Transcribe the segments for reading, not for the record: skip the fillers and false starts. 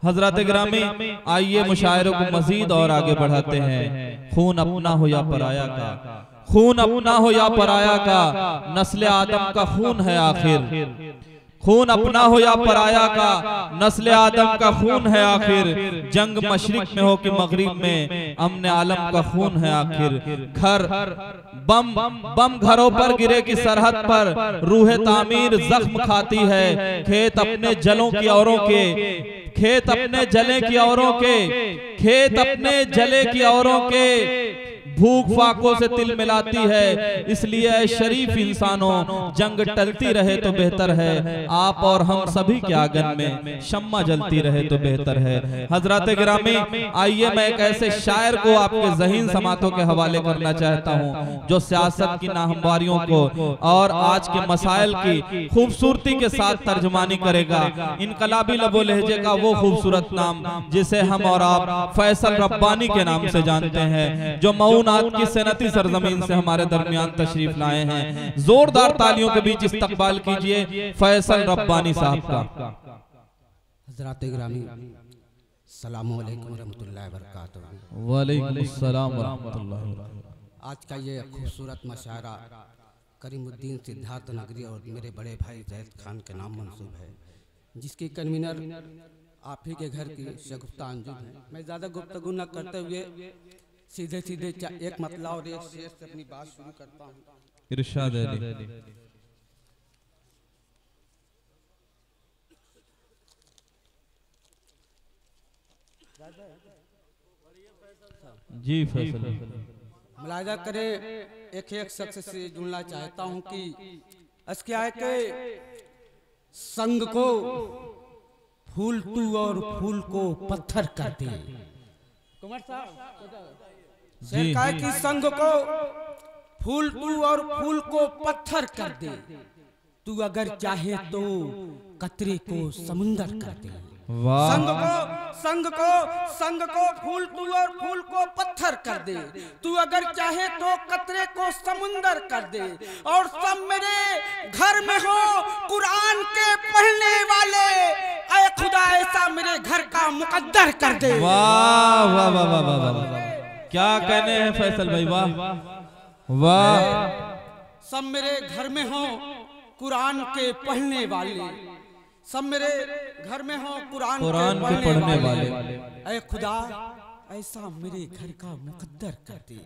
हजरत गिरामी, आइए मुशायरे को मजीद और आगे बढ़ाते हैं। खून अपना हो या पराया का, खून अपना हो या पराया का, नस्ल आदम का खून है आखिर। खून अपना हो या पराया का, नस्ल आदम का खून है आखिर। जंग मशरिक में हो कि मगरिब में, अमन आलम का खून है आखिर। घर बम बम घरों पर गिरे की सरहद पर, रूह तामीर जख्म खाती है। खेत अपने जलों की औरों के, खेत अपने जले की औरों के, खेत अपने जले की औरों के, भूख फाकों से तिल मिलाती है। इसलिए शरीफ इंसानों, जंग टलती रहे तो बेहतर है। आप और हम सभी के आंगन में शम्मा जलती रहे तो बेहतर है। हजरत गिरामी, आइए मैं एक ऐसे शायर को आपके ज़हीन समातों के हवाले करना चाहता हूँ जो सियासत की नाहमवारियों को और आज के मसाइल की खूबसूरती के साथ तर्जुमानी करेगा। इनकलाबी लबो लहजे का वो खूबसूरत नाम जिसे हम और आप फैसल रब्बानी के नाम से जानते हैं, जो मऊनात की सनती सरजमीन से हमारे दरमियान तशरीफ लाए हैं। जोरदार तालियों के बीच इस्तकबाल कीजिए फैसल रब्बानी साहब का। हज़रात गिरामी, अस्सलामु अलैकुम रहमतुल्लाहि व बरकातहू। वालेकुम अस्सलाम व रहमतुल्लाहि व बरकातहू। आज का ये खूबसूरत मशायरा करीमुद्दीन सिद्धार्थ नगरी और मेरे बड़े भाई जैद खान के नाम मंसूब है, जिसकी कन्वीनर आप ही के घर की शगुफ्ता अंजुम है। मैं ज़्यादा गुफ्तगू न करते हुए सीधे सीधे एक मतला और एक शेर से अपनी बात शुरू करता हूँ। इरशाद अली। जी फैसल, मुलाहिजा करें, एक एक शख्स से जुड़ना चाहता हूँ कि अस्किया के संग को फूल तू और फूल को पत्थर कर दे। कुमार साहब, शेर का कि संग को फूल तू और फूल को पत्थर कर दे, तू अगर चाहे तो कतरे को समुंदर कर दे। संग को फूल तू और फूल को पत्थर कर दे, तू अगर चाहे तो कतरे को समुंदर कर दे। और सब मेरे घर में हो कुरान के पढ़ने वाले, ऐ खुदा ऐसा मेरे घर का मुकद्दर कर दे। वाह वाह वाह वाह वाह वाह, क्या कहने हैं फैसल भाई, वाह वाह। सब मेरे घर में हो कुरान के पढ़ने वाले, सब मेरे घर में हो कुरान के पढ़ने वाले, ऐ खुदा ऐसा मेरे घर का मुकद्दर कर दे,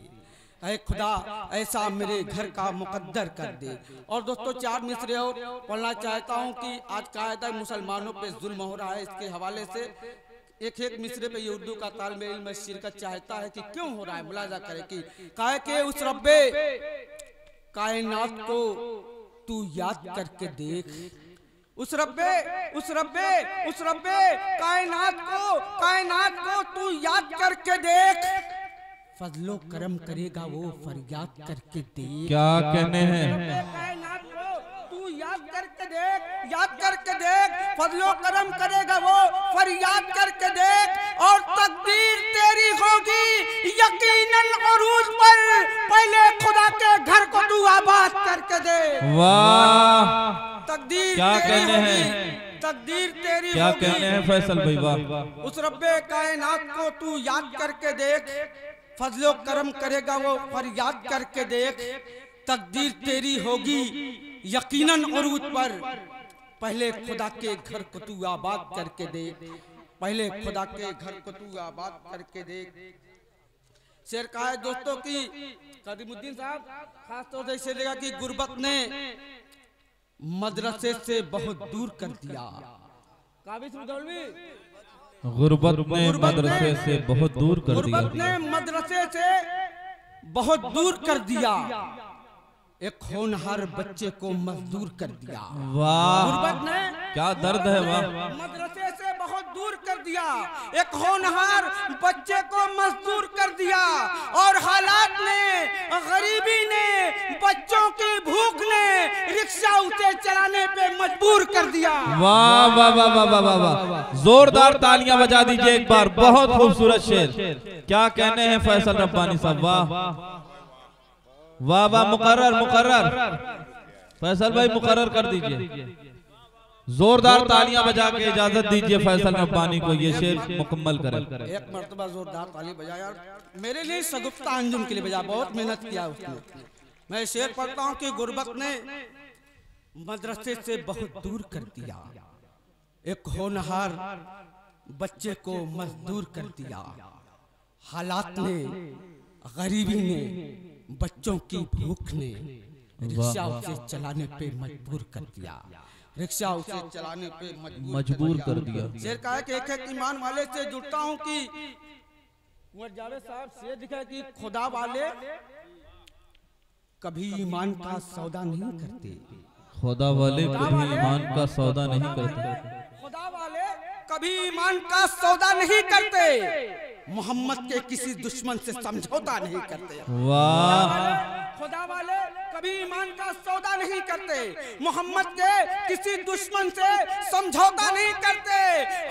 ऐ खुदा ऐसा मेरे घर का मुकद्दर कर दे। और दोस्तों, चार मिसरे और पढ़ना चाहता हूँ कि आज कायदा मुसलमानों पे जुल्म हो रहा है, इसके हवाले से एक एक मिसरे पे ये उर्दू का तालमे इल्म शिरकत चाहता है कि क्यों हो रहा है। मुलाजा करे कि काहे के उस रब्बे कायनात को तू याद करके देख, उस रब्बे कायनात को तू याद करके देख, फजलो करम करेगा वो फरियाद करके देख। क्या कहने हैं, कायनात को तू याद करके देख, फजलो करम करेगा वो फरियाद करके देख। और तकदीर तेरी होगी यकीनन अरूज पर, पहले खुदा के घर को तू आबाद करके दे। वाह, तकदीर क्या कहने हैं, तकदीर तेरी क्या कहने हैं फैसल भाई, वाह। उस रब्बे कायनात को तू याद करके देख, फजलो करम करेगा वो फरियाद करके देख। तकदीर तेरी होगी यकीनन अरूज पर, पहले खुदा के घर को तू आबाद करके देख, पहले खुदा के घर को तू आबाद करके देख। शेर कहा है दोस्तों की करीमुद्दीन साहब खास तौर से इसे लेगा कि गुर्बत ने मदरसे से बहुत दूर कर दिया। गुर्बत ने मदरसे से बहुत दूर कर दिया, गुर्बत ने मदरसे से बहुत दूर कर दिया, एक होनहार बच्चे को मजदूर कर दिया। वाह, गुर्बत ने क्या दर्द है, वाह। मदरसे से बहुत दूर कर दिया, एक होनहार बच्चे को मजदूर कर दिया। और हालात ने, गरीबी ने, बच्चों की भूख ने रिक्शा उसे चलाने पे मजबूर कर दिया। वाह वाह वाह वाह वाह वाह वाह, जोरदार तालियां बजा दीजिए एक बार। बहुत खूबसूरत शेर, क्या कहने हैं फैसल रब्बानी साहब, वाह वाह वाह। मुकर्रर फैसल भाई, मुकर्रर कर दीजिए। जोरदार तालियां बजा के इजाजत दीजिए फैसल रब्बानी को ये शेर मुकम्मल करें। एक मर्तबा जोरदार ताली बजा यार, मेरे लिए सगुफ्ता अंजुम के लिए बजा, बहुत मेहनत किया उसने। मैं शेर पढ़ता हूँ कि गुर्बत ने मदरसे से बहुत दूर कर दिया, एक होनहार बच्चे को मजदूर कर दिया, हालात ने, गरीबी ने, बच्चों की भूख ने रिक्शा उसे चलाने पे मजबूर कर दिया, रिक्शा उसे चलाने पे मजबूर कर दिया। शेर कहा कि एक ईमान वाले से जुड़ता हूँ कि कुंवर जावेद साहब शेर दिखा कि खुदा वाले कभी ईमान का सौदा नहीं करते, खुदा वाले कभी ईमान का सौदा नहीं करते, खुदा वाले कभी ईमान का सौदा नहीं करते, मोहम्मद के किसी दुश्मन से समझौता नहीं करते। वाह, खुदा वाले कभी ईमान का सौदा नहीं करते, मोहम्मद के किसी दुश्मन से समझौता नहीं करते,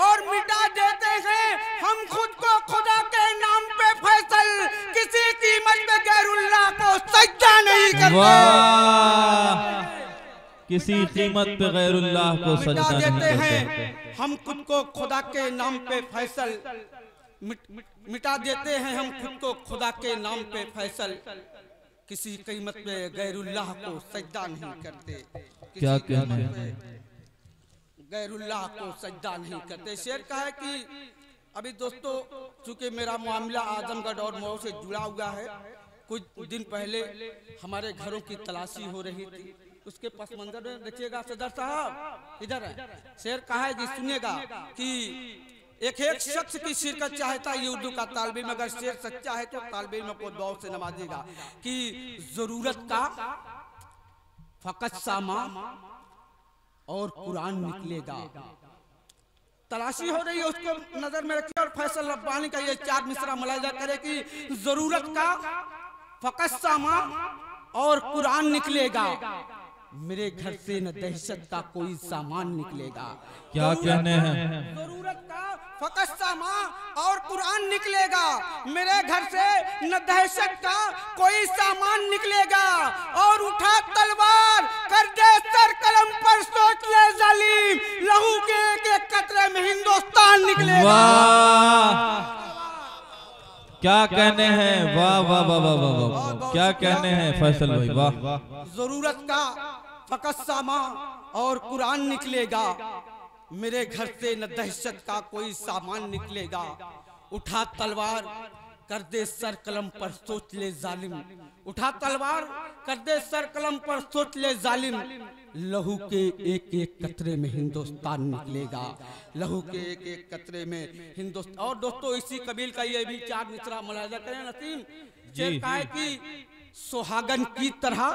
और मिटा देते हैं हम खुद को खुदा के नाम पे फैसल, किसी कीमत पे गैरुल्लाह को सजदा नहीं करते। किसी कीमत पे गैरुल्लाह को सजदा नहीं देते हैं करते। हम खुद को खुदा के नाम पे फैसल, मिटा देते हैं हम खुद को खुदा के नाम पे फैसल, किसी कीमत पे गैरुल्लाह को सजदा नहीं करते। क्या कहना है, गैरुल्लाह को सजदा नहीं करते। शेर का है कि अभी दोस्तों चूंकि मेरा मामला आजमगढ़ और मऊ से जुड़ा हुआ है, कुछ दिन पहले हमारे घरों की तलाशी हो रही थी, उसके पस मंजर में देखिएगा सदर साहब इधर है। शेर कहा है जी सुनिएगा कि एक शख्स की शिरकत चाहता है, ये उर्दू का तालिब इल्म, अगर शेर सच्चा है तो तालिब इल्म को दुआ से नवाजेगा कि जरूरत का फकत सामा और कुरान निकलेगा। तलाशी हो रही है, उसको नजर में रखिए और फैसल रब्बानी का ये 4 मिसरा मुलाहिजा करे कि जरूरत का फकत सामा और कुरान निकलेगा, मेरे घर से न दहशत का कोई सामान निकलेगा। क्या कहने हैं, जरूरत का फकत सामा और कुरान निकलेगा, मेरे घर से न दहशत का कोई सामान निकलेगा, और उठा तलवार कर दे सर कलम पर सोच ले जालिम, लहू के एक कतरे में हिंदुस्तान निकलेगा। क्या कहने हैं, वाह वाह वाह वाह वाह वाह, क्या कहने हैं फैसल भाई, वाह। जरूरत का फकत सामा और कुरान निकलेगा, मेरे घर से न दहशत का कोई सामान निकलेगा, उठा तलवार कर दे सर कलम पर सोच ले जालिम, उठा तलवार कर दे सर कलम पर सोच ले जालिम, लहू के एक एक कतरे में हिंदुस्तान निकलेगा, लहू के एक एक कतरे में हिंदुस्तान। और दोस्तों इसी कबील का ये भी 4 मिसरा मुलाहिजा करें नसीम। शेर का है कि सुहागन की तरह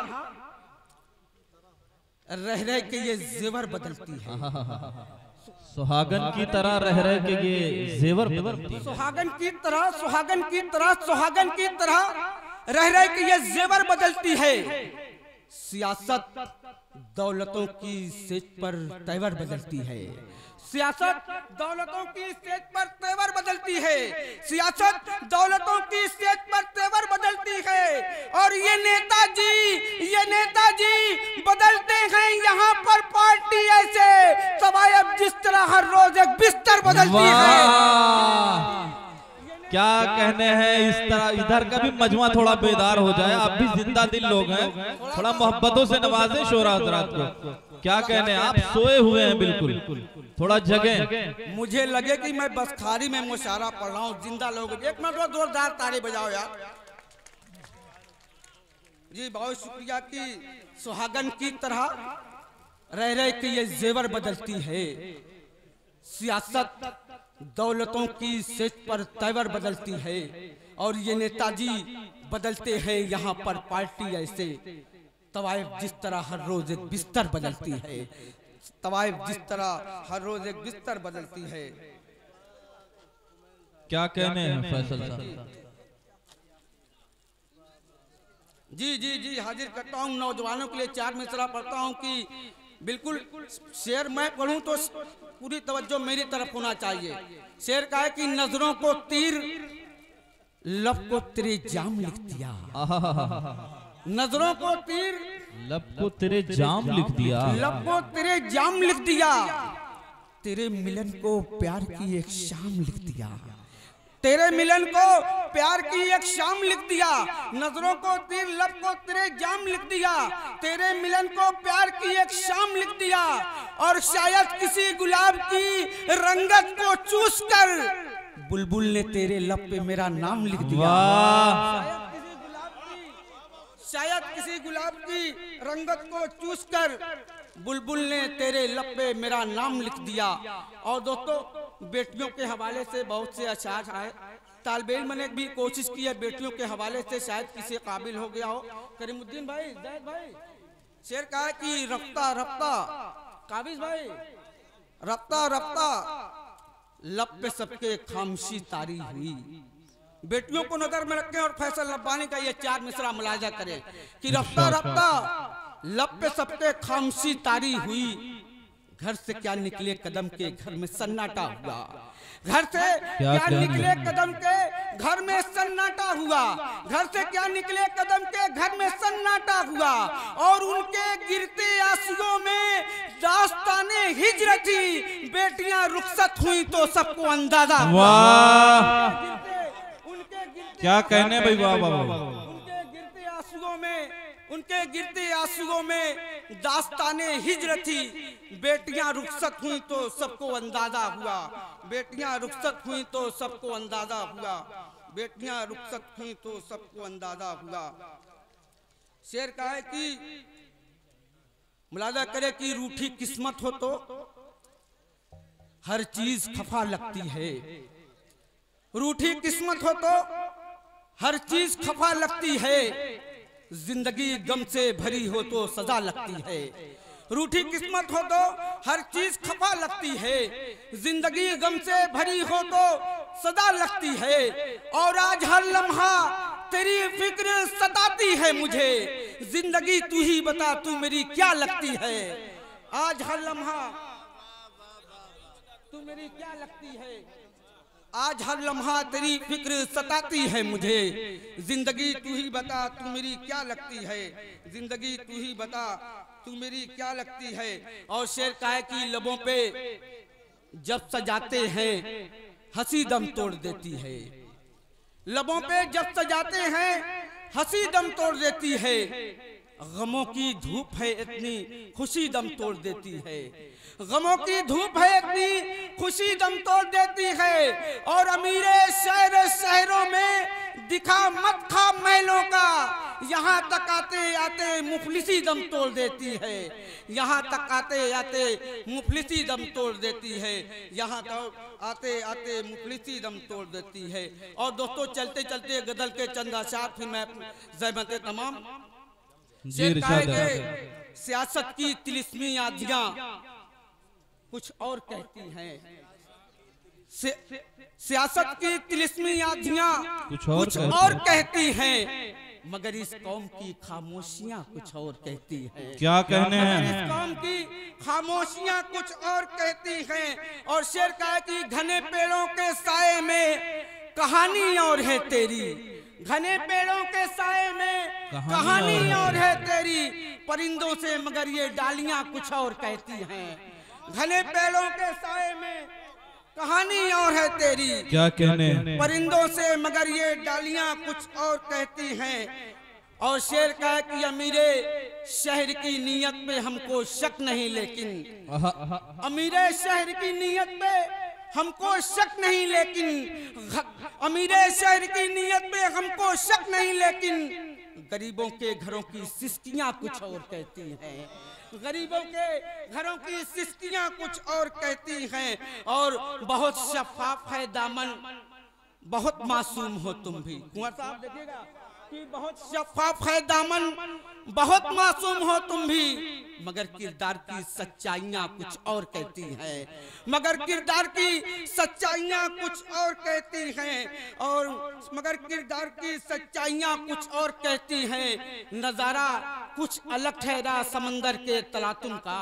रह रह के ये जेवर बदलती है, सुहागन की तरह रह रह के ये जेवर बदलती है, सुहागन की तरह, सुहागन की तरह, सुहागन की तरह रह रह के ये जेवर बदलती है, सियासत दौलतों की सेज पर तेवर बदलती है, सियासत दौलतों की सेज पर तेवर बदलती है, सियासत दौलतों की सेज पर तेवर बदलती है, और ये नेताजी बदलते हैं यहाँ पर पार्टी ऐसे, तवायब जिस तरह हर रोज एक बिस्तर बदलती है। क्या कहने हैं, इस तरह इधर का भी मजमा थोड़ा बेदार हो जाए, आप भी जिंदा दिल लोग हैं, थोड़ा मोहब्बतों से नवाजें शोरा हजरात को। क्या कहने हैं, आप सोए हुए हैं बिल्कुल, थोड़ा जगह। मुझे लगे कि मैं बसखारी में मुशायरा पढ़ रहा हूँ, जिंदा लोग। एक मिनट जोरदार ताली बजाओ यार जी, बहुत शुक्रिया। कि सुहागन की तरह रह रह के ये जेवर बदलती है, सियासत दौलतों की सेज पर तेवर बदलती है, और ये नेताजी बदलते हैं यहाँ पर पार्टी ऐसे, तवाइफ जिस तरह हर रोज एक बिस्तर बदलती है, तवाइफ जिस तरह हर रोज एक बिस्तर बदलती है। क्या कहने हैं फैसल साहब? जी हाजिर करता हूँ नौजवानों के लिए 4 मिसरा पढ़ता हूँ कि बिल्कुल शेर मैं पढ़ूं तो पूरी तवज्जो मेरी तरफ होना चाहिए। शेर का है कि नजरों को तीर, लब को तेरे जाम लिख दिया, नजरों को तीर, लब को तेरे जाम लिख दिया, लब को तेरे जाम लिख दिया, तेरे मिलन को प्यार की एक शाम लिख दिया, तेरे मिलन को प्यार की एक शाम लिख दिया। नजरों को तीर, लब को तेरे जाम लिख दिया, तेरे मिलन को प्यार की एक शाम लिख दिया। और शायद किसी गुलाब की रंगत को चूस कर बुलबुल ने तेरे लब पे मेरा नाम लिख दिया। शायद किसी गुलाब की रंगत को चूस कर बुलबुल ने तेरे लब पे मेरा नाम लिख दिया। और दोस्तों, बेटियों के हवाले से बहुत से अशार आए। तालिबे इल्म ने भी कोशिश की है बेटियों के हवाले से, शायद किसी काबिल हो गया हो। करीमुद्दीन भाई, जैद भाई, शेर कहा कि रफ्ता रफ्ता, काबिज भाई, रफ्ता रफ्ता लब पे सबके खामोशी तारी हुई। बेटियों को नजर में रखें और फैसल रब्बानी का ये 4 मिसरा मुलाजा करें कि रफ्ता रफ्ता लब पे सबके खामोशी तारी हुई। घर से क्या निकले कदम के घर में सन्नाटा हुआ, घर से क्या निकले कदम के घर में सन्नाटा हुआ, घर से क्या निकले कदम के घर में सन्नाटा हुआ। और उनके गिरते आंसुओं में दास्ताने हिजरत थी, बेटियां रुखसत हुई तो सबको अंदाजा हुआ। क्या कहने भाई, वाह वाह। उनके गिरते आंसुओं में दास्ताने हिजरत थी, बेटियां रुखसत हुई तो सबको अंदाजा हुआ, बेटियां रुखसत हुई तो सबको अंदाजा हुआ, बेटियां रुखसत हुई तो सबको अंदाजा हुआ। शेर का है कि मुलाजा करे कि रूठी किस्मत हो तो हर चीज खफा लगती है, रूठी किस्मत हो तो हर चीज खफा लगती है, जिंदगी गम से भरी हो तो सजा लगती है। रूठी किस्मत हो तो हर चीज खफा लगती है, जिंदगी गम से भरी हो तो सजा लगती है। और आज हर लम्हा तेरी फिक्र सताती है मुझे, जिंदगी तू ही बता तू मेरी क्या लगती है। आज हर लम्हा तू मेरी क्या लगती है, आज हर लम्हा तेरी फिक्र सताती है मुझे, जिंदगी तू ही बता तू मेरी क्या लगती है, जिंदगी तू ही बता तू मेरी क्या लगती है। और शेर का है कि लबों पे जब सजाते हैं हंसी दम तोड़ देती है, लबों पे जब सजाते हैं हंसी दम तोड़ देती है। गमों की धूप है इतनी खुशी दम तोड़ देती है, गमों की धूप है इतनी खुशी दम तोड़ देती है। और अमीरे शहरों में दिखा मत खा महलों का, यहाँ तक आते आते मुफलिसी दम तोड़ देती है, यहाँ तक आते आते मुफलिसी दम तोड़ देती है, यहाँ तक आते आते मुफलिसी दम तोड़ देती है। और दोस्तों, चलते चलते गजल के चंद अशार फिर मैं ज़हमत तमाम। सियासत की तिलिस्मी आंधियां कुछ और कहती हैं, सियासत की तिलिस्मी आंधियां कुछ और कहती हैं, मगर इस कौम की खामोशियां कुछ और कहती हैं। क्या कहने हैं? इस कौम की खामोशियां कुछ और कहती हैं। और शेर का है कि घने पेड़ों के साए में कहानी और है तेरी, घने पेड़ों के साए में कहानी और है तेरी, परिंदों से मगर ये डालियां कुछ और कहती हैं। घने पेड़ों के साए में कहानी और है तेरी, क्या कहने, परिंदों से मगर ये डालियां कुछ और कहती हैं। और शेर का है कि अमीरे शहर की नीयत पे हमको शक नहीं, लेकिन अमीरे शहर की नीयत पे हमको शक नहीं, लेकिन अमीरे शहर की नीयत पे हमको शक नहीं, लेकिन गरीबों के घरों की सिस्कियां कुछ और कहती हैं, गरीबों के घरों की सिस्कियां कुछ और कहती हैं। और बहुत शफाफ है दामन, बहुत मासूम हो तुम भी। कुंवर साहब देखिएगा कि बहुत शफाफ है दामन, बहुत मासूम हो तुम भी, मगर किरदार की सच्चाइयां कुछ और कहती हैं, मगर किरदार की सच्चाइयां कुछ और कहती हैं। और मगर किरदार की सच्चाइयां कुछ और कहती हैं। नजारा कुछ अलग ठहरा समंदर के तलातुम का,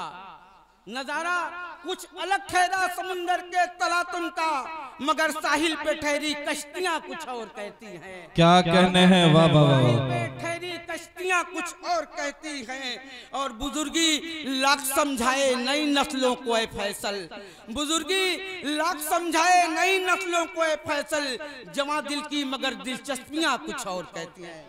नजारा कुछ अलग ठहरा समंदर के तलातुम का। मगर साहिल पे ठहरी कश्तियां कुछ और कहती हैं। क्या कहने हैं, वाह वाह वाह। साहिल पे ठहरी कश्तियां कुछ और कहती हैं। और बुजुर्गी लाख समझाए नई नस्लों को ए फैसल, बुजुर्गी लाख समझाए नई नस्लों को ए फैसल, जवां दिल की मगर दिलचस्पियां कुछ और कहती हैं।